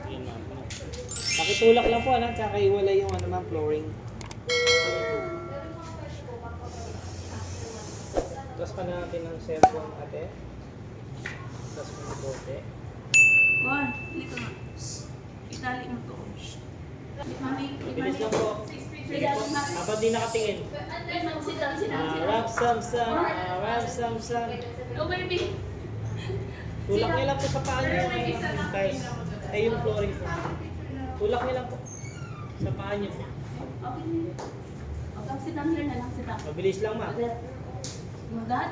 Yun ma'am. Pakitulak lang po, ano, tsaka iwala yung ano ma'am, flooring. Tapos pa natin ng cellphone ate. Tapos pa ng bote. Juan, dito nga. Itali mo to. Mami, Bilis lang po. Sige po. Habang di nakatingin. Rap sam sam, rap sam sam. No, baby. Tulak niyo lang po sa paa niyo yung tiles. Ay yung flooring po. Tulak niyo lang po sa paa niyo. Okay. Okay, sit down here na lang, sit down. Mabilis lang ma'am. Dad?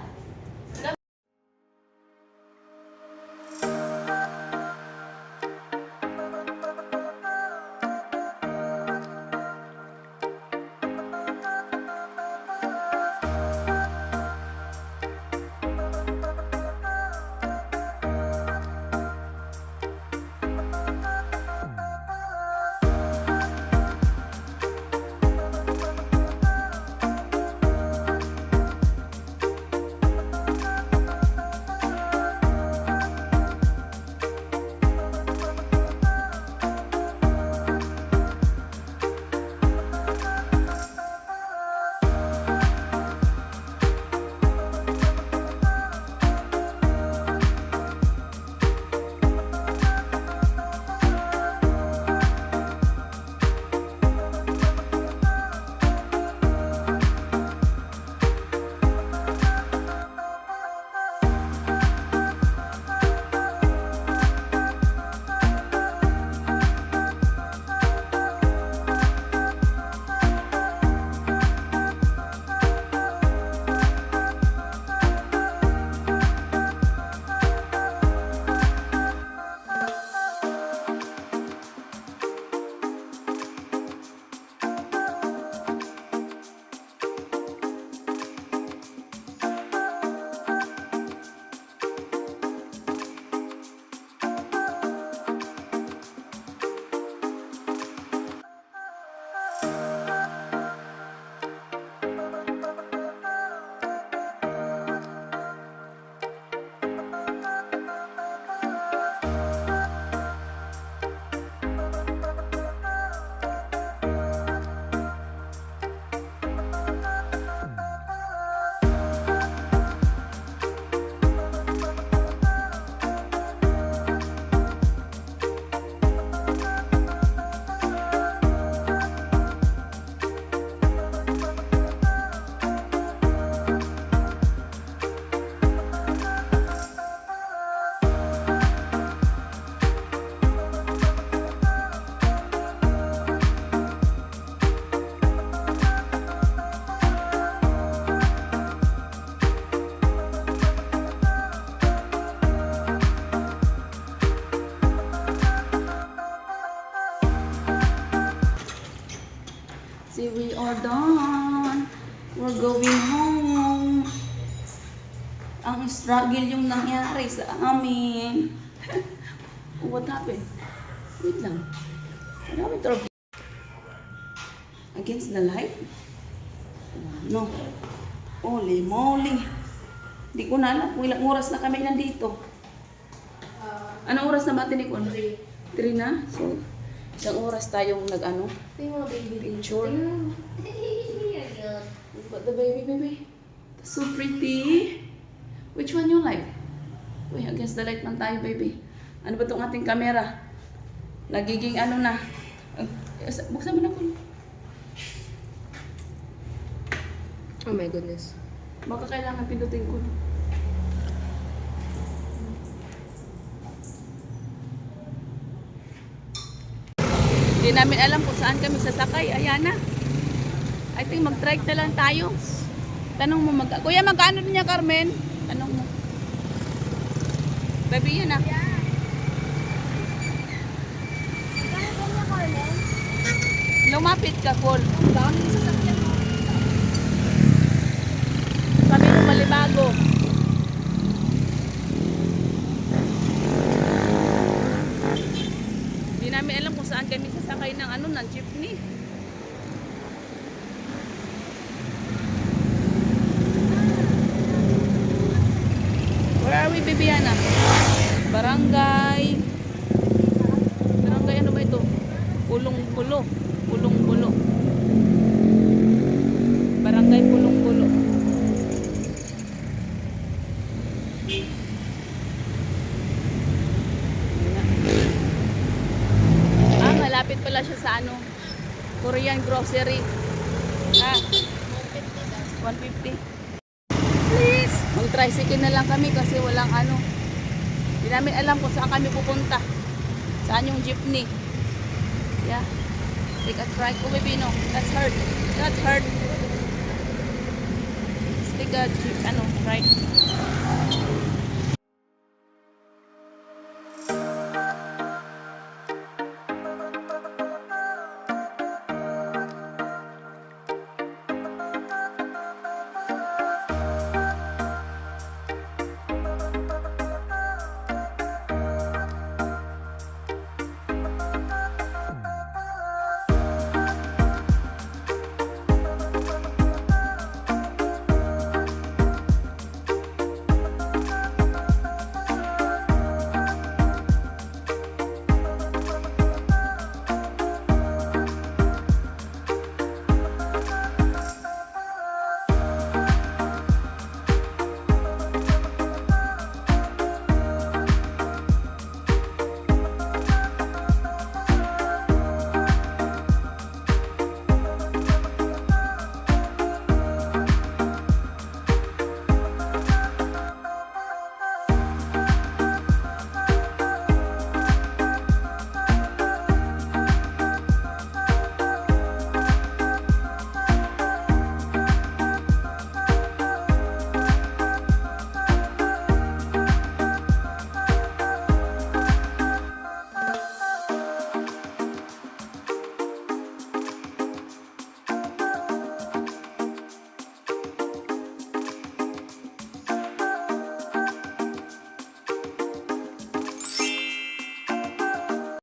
See, we are done. We're going home. Ang struggle yung nangyari sa amin. What happened? Wait lang. What happened to our... Against the light? No. Holy moly. Hindi ko na alam kung ilang oras na kami nandito. Anong oras na ba tinikon? 3 na? So, isang oras tayong nag-ano? Tingnan mo, baby. Picture. Tingnan. Look at the baby. That's so pretty. Which one you like? Uy, against the light man tayo, baby. Ano ba itong ating camera? Nagiging ano na. Buksan mo na ko. Oh my goodness. Baka kailangan pindutin ko. Hindi namin alam kung saan kami sasakay. Ayan na. I think mag-trike na lang tayo. Tanong mo, Kuya, magkano din niya, Carmen? Tanong mo. Baby, yan ah. Lumapit ka, Paul. Sabi mo, Malibago. Hindi namin alam kung saan kami sasakay ng ano, ng jeepney. Where are we, Bibiana? Barangay. Pulong-pulo. Pulong-pulo. Barangay Pulong-pulo. Malapit pala siya sa ano, Korean grocery. Ah, 150. Please! Mag-tricycle na lang kami kasi walang ano. Hindi namin alam kung saan kami pupunta. Saan yung jeepney. Yeah. Take a try. Oh, baby, no. That's hard. That's hard. Let's take a jeep, right.